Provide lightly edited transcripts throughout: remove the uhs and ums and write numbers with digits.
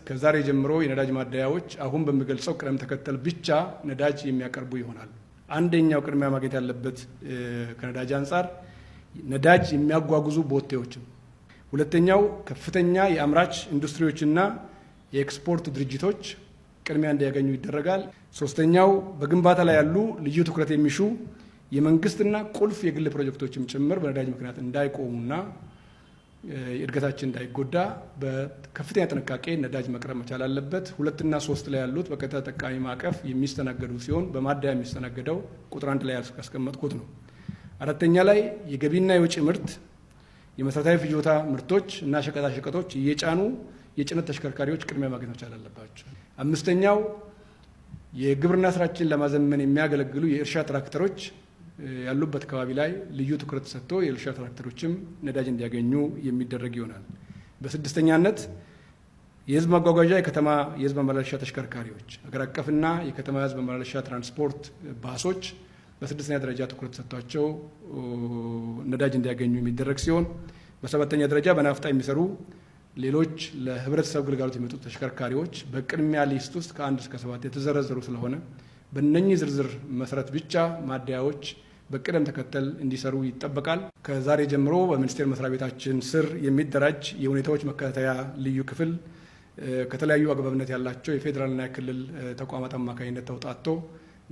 ከዛሬ ጀምሮ የነዳጅ ማደያዎች አሁን በሚገልጸው ቅደም ተከተል ብቻ ነዳጅ የሚያቀርቡ ይሆናል። አንደኛው ቅድሚያ ማግኘት ያለበት ከነዳጅ አንጻር ነዳጅ የሚያጓጉዙ ቦቴዎችን፣ ሁለተኛው ከፍተኛ የአምራች ኢንዱስትሪዎችና የኤክስፖርት ድርጅቶች ቅድሚያ እንዲያገኙ ይደረጋል። ሶስተኛው በግንባታ ላይ ያሉ ልዩ ትኩረት የሚሹ የመንግስትና ቁልፍ የግል ፕሮጀክቶችም ጭምር በነዳጅ ምክንያት እንዳይቆሙና እድገታችን እንዳይጎዳ በከፍተኛ ጥንቃቄ ነዳጅ መቅረብ መቻል አለበት። 2 እና 3 ላይ ያሉት በቀጥታ ተጠቃሚ ማዕቀፍ የሚስተናገዱ ሲሆን በማደያ የሚስተናገደው ቁጥር 1 ላይ ያስቀመጥኩት ነው። 4ኛ ላይ የገቢና የውጭ ምርት የመሰረታዊ ፍጆታ ምርቶች እና ሸቀጣሸቀጦች እየጫኑ የጭነት ተሽከርካሪዎች ቅድሚያ ማግኘት መቻል አለባቸው። 5ኛው የግብርና ስራችን ለማዘመን የሚያገለግሉ የእርሻ ትራክተሮች ያሉበት አካባቢ ላይ ልዩ ትኩረት ሰጥቶ የእርሻ ትራክተሮችም ነዳጅ እንዲያገኙ የሚደረግ ይሆናል። በ6ኛነት የህዝብ ማጓጓዣ የከተማ የህዝብ ማመላለሻ ተሽከርካሪዎች፣ አገር አቀፍና የከተማ የህዝብ ማመላለሻ ትራንስፖርት ባሶች በ6ኛ ደረጃ ትኩረት ሰጥቷቸው ነዳጅ እንዲያገኙ የሚደረግ ሲሆን በ7ኛ ደረጃ በናፍጣ የሚሰሩ ሌሎች ለህብረተሰብ ግልጋሎት የሚመጡ ተሽከርካሪዎች በቅድሚያ ሊስት ውስጥ ከ1 እስከ 7 የተዘረዘሩ ስለሆነ በእነኚህ ዝርዝር መሰረት ብቻ ማደያዎች በቅደም ተከተል እንዲሰሩ ይጠበቃል። ከዛሬ ጀምሮ በሚኒስቴር መስሪያ ቤታችን ስር የሚደራጅ የሁኔታዎች መከታተያ ልዩ ክፍል ከተለያዩ አግባብነት ያላቸው የፌዴራልና የክልል ተቋማት አማካኝነት ተውጣቶ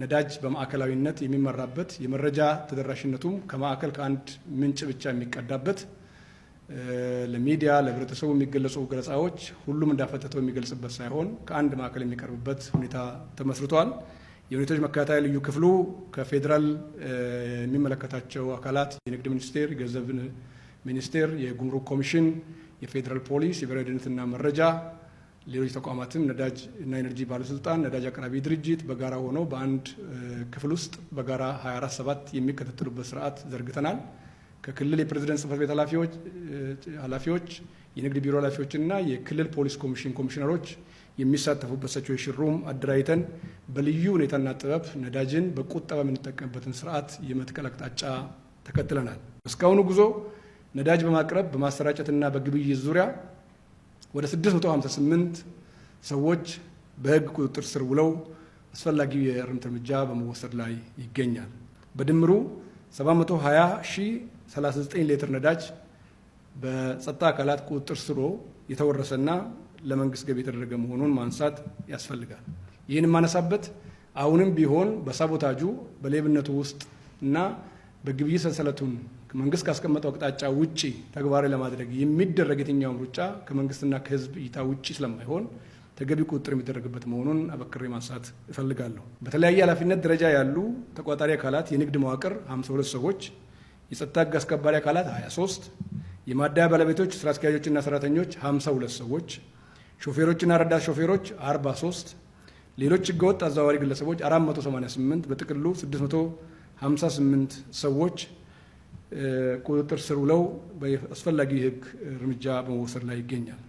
ነዳጅ በማዕከላዊነት የሚመራበት የመረጃ ተደራሽነቱም ከማዕከል ከአንድ ምንጭ ብቻ የሚቀዳበት ለሚዲያ ለህብረተሰቡ የሚገለጹ ገለጻዎች ሁሉም እንዳፈተተው የሚገልጽበት ሳይሆን ከአንድ ማዕከል የሚቀርብበት ሁኔታ ተመስርቷል። የሁኔታዎች መከታተያ ልዩ ክፍሉ ከፌዴራል የሚመለከታቸው አካላት የንግድ ሚኒስቴር፣ የገንዘብ ሚኒስቴር፣ የጉምሩክ ኮሚሽን፣ የፌዴራል ፖሊስ፣ የብሔራዊ ደህንነትና መረጃ፣ ሌሎች ተቋማትም ነዳጅ እና ኤነርጂ ባለስልጣን፣ ነዳጅ አቅራቢ ድርጅት በጋራ ሆነው በአንድ ክፍል ውስጥ በጋራ 24/7 የሚከታተሉበት ስርዓት ዘርግተናል። ከክልል የፕሬዝዳንት ጽህፈት ቤት ኃላፊዎች፣ የንግድ ቢሮ ኃላፊዎችና የክልል ፖሊስ ኮሚሽን ኮሚሽነሮች የሚሳተፉበት ሲቹዌሽን ሩም አደራጅተን በልዩ ሁኔታና ጥበብ ነዳጅን በቁጠባ የምንጠቀምበትን ስርዓት የመትከል አቅጣጫ ተከትለናል። እስካሁኑ ጉዞ ነዳጅ በማቅረብ በማሰራጨትና በግብይት ዙሪያ ወደ 658 ሰዎች በህግ ቁጥጥር ስር ውለው አስፈላጊው የእርምት እርምጃ በመወሰድ ላይ ይገኛል። በድምሩ 720,039 ሊትር ነዳጅ በጸጥታ አካላት ቁጥጥር ስር የተወረሰና ለመንግስት ገቢ የተደረገ መሆኑን ማንሳት ያስፈልጋል። ይህን ማነሳበት አሁንም ቢሆን በሳቦታጁ በሌብነቱ ውስጥ እና በግብይት ሰንሰለቱን መንግስት ካስቀመጠው አቅጣጫ ውጪ ተግባራዊ ለማድረግ የሚደረግ የትኛውም ሩጫ ከመንግስትና ከህዝብ እይታ ውጪ ስለማይሆን ተገቢ ቁጥጥር የሚደረግበት መሆኑን አበክሬ ማንሳት እፈልጋለሁ። በተለያየ ኃላፊነት ደረጃ ያሉ ተቋጣሪ አካላት የንግድ መዋቅር 52 ሰዎች፣ የጸጥታ ህግ አስከባሪ አካላት 23፣ የማደያ ባለቤቶች ስራ አስኪያጆችና ሰራተኞች 52 ሰዎች፣ ሾፌሮችና ረዳት ሾፌሮች 43፣ ሌሎች ህገወጥ አዘዋዋሪ ግለሰቦች 488፣ በጥቅሉ 658 ሰዎች ቁጥጥር ስር ውለው አስፈላጊ ህግ እርምጃ በመወሰድ ላይ ይገኛል።